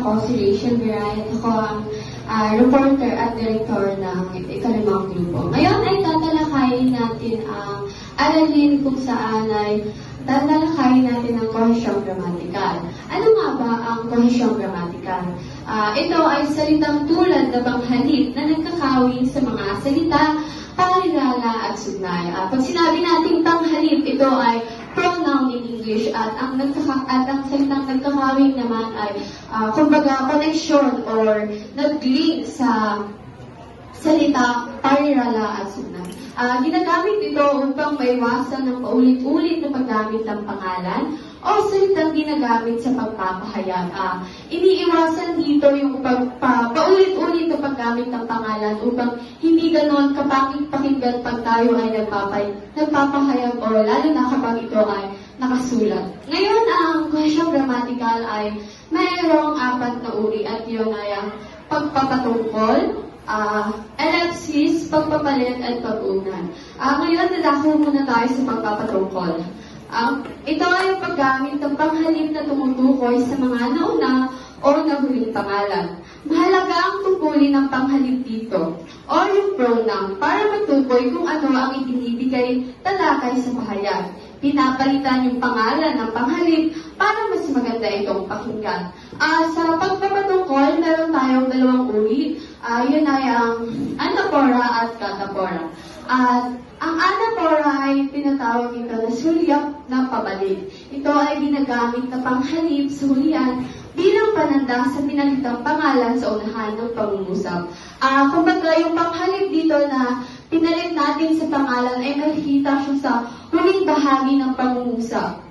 ako si Rachel Miray. Ako ang reporter at director ng ikalimang grupo. Ngayon ay tatalakayin natin ang aralin kung saan ay tatalakayin natin ang kohesyong gramatikal. Ano nga ba ang kohesyong gramatikal? Ito ay salitang tulad na banghalip na nagkakawin sa mga salita, parirala at sugnay. Pag sinabi nating panghalip, ito ay pronoun in English at ang salitang nagkakawin naman ay kumbaga connection or nag-link sa salita, parirala at sugnay. Ginagamit ito upang maiwasan ng paulit-ulit na paggamit ng pangalan o salitang ginagamit sa pagpapahayag. Iniiwasan dito yung paulit-ulit na paggamit ng pangalan upang hindi ganon kapakit-pakinggan pag tayo ay nagpapahayag o lalo na kapag ito ay nakasulat. Ngayon, ang kohesyong gramatikal ay mayroong 4 na uri at yun ay ang pagpapatungkol, ellipsis, pagpapalit, at pag-unan. Ngayon, dadako muna tayo sa pagpapatungkol. Ito ay ang paggamit ng panghalip na tumutukoy sa mga nauna o nahuling pangalan. Mahalaga ang tungkulin ng panghalip dito o yung pronoun para matukoy kung ano ang ibinibigay talakay sa pahayag. Pinapalitan yung pangalan ng panghalip para mas maganda itong pakinggan. Sa pagpapatungkol, meron tayong 2 uri. Yun ay ang anaphora at cataphora. At ang anaphora ay tinatawag ito na sulyap na pabalik. Ito ay ginagamit na panghalip sa hulian bilang pananda sa pinalitang pangalan sa unahan ng pangungusap. Kumbaga yung panghalip dito na pinalit natin sa pangalan ay makikita siya sa huling bahagi ng pangungusap.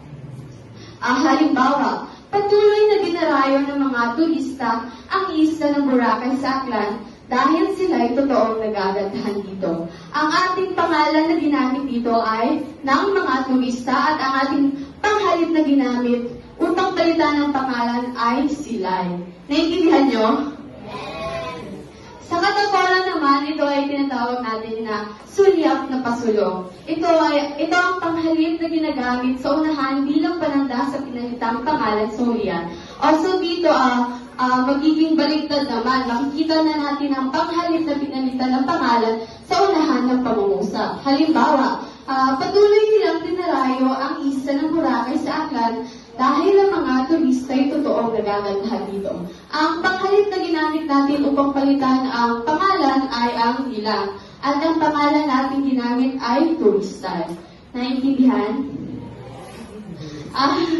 Halimbawa, patuloy na dinarayo ng mga turista ang isla ng Boracay sa Aklan dahil sila ay totoong nagagandahan dito. Ang ating pangalan na ginamit dito ay ng mga turista at ang ating panghalip na ginamit upang palitan ng pangalan ay silay. Naiintindihan nyo? Sa cataphora naman, ito ay tinatawag natin na sulyap na pasulong. Ito ang panghalip na ginagamit sa unahan bilang pananda sa pinalitang pangalan sa hulihan. Also dito, magiging baliktad naman. Makikita na natin ang panghalip na pinalitan ng pangalan sa unahan ng pangungusap. Halimbawa, patuloy nilang dinarayo ang isla ng Boracay sa Aklan dahil ang mga turista ay totoong nagagandahan dito. Ang panghalip na ginamit natin upang palitan ang pangalan ay ang ilang. At ang pangalan natin ginamit ay turista. Naintindihan?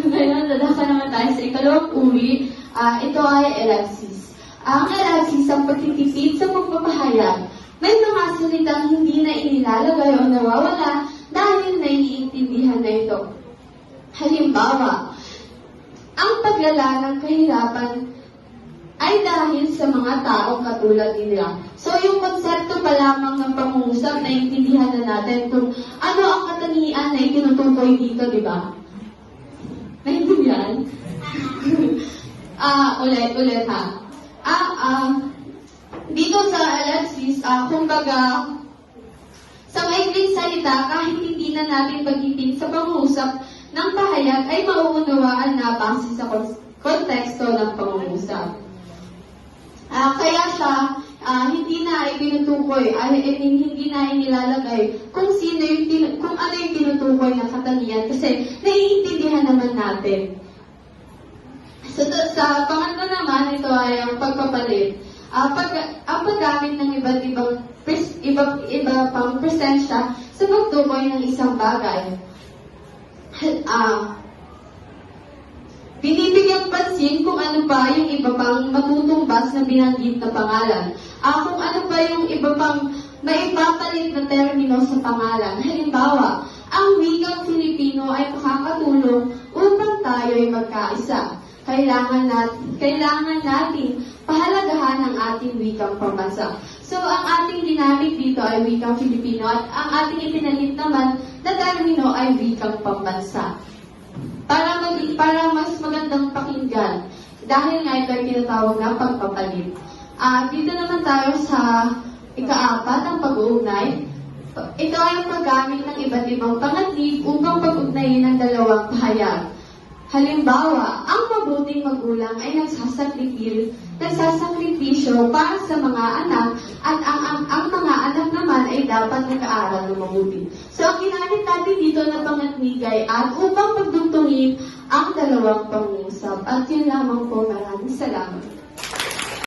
Ngayon, dadaka naman tayo sa ikalawang uri. Ito ay ellipsis. Ang ellipsis ang pagtitipid sa pagpapahayag. May mga salitang hindi na inilalagay o nawawala dahil naiintindihan na ito. Halimbawa, ang paglala ng kahirapan ay dahil sa mga taong katulad nila. So, yung konsepto pa lamang ng pangungusap, naiintindihan na natin kung ano ang katangian na itinutukoy dito, di ba? Naiintindihan? Ulit ha. Dito sa ellipsis, kumbaga, sa maikling salita, kahit hindi na natin pag-ibig sa pangungusap ng pahayag ay mauunawaan na base sa konteksto ng pangungusap. Kaya siya, hindi na itinutukoy, hindi na inilalagay kung ano yung tinutukoy ng katangian kasi naiintindihan naman natin. So, sa pangatlo naman, ito ay ang pagpapalit. Ang paggamit ng iba pang presensya sa pagtukoy ng isang bagay. Binibigyang pansin kung ano ba yung iba pang matutumbas na binanggit na pangalan. Kung ano ba yung iba pang maipapalit na termino sa pangalan. Halimbawa, ang wikang Filipino ay makakatulong upang tayo ay magkaisa. Kailangan natin pahalagahan ang ating wikang pambansa. So, ang ating ginamit dito ay wikang Filipino at ang ating ipinalit naman na termino ay wikang pambansa. Para mas magandang pakinggan. Dahil nga ito ay tinatawag na pagpapalit. Dito naman tayo sa ika-4 ng pag-uugnay. Ito ay ang paggamit ng iba't ibang pangatib upang pag-ugnayin ang dalawang pahayag. Halimbawa, ang mabuting magulang ay nagsasakripisyo para sa mga anak at ang mga anak naman ay dapat nag-aaral ng mabuti. So, ang ginamit natin dito na pangatnigay at upang pagdugtungin ang dalawang pangungusap. At yun lamang po, maraming salamat.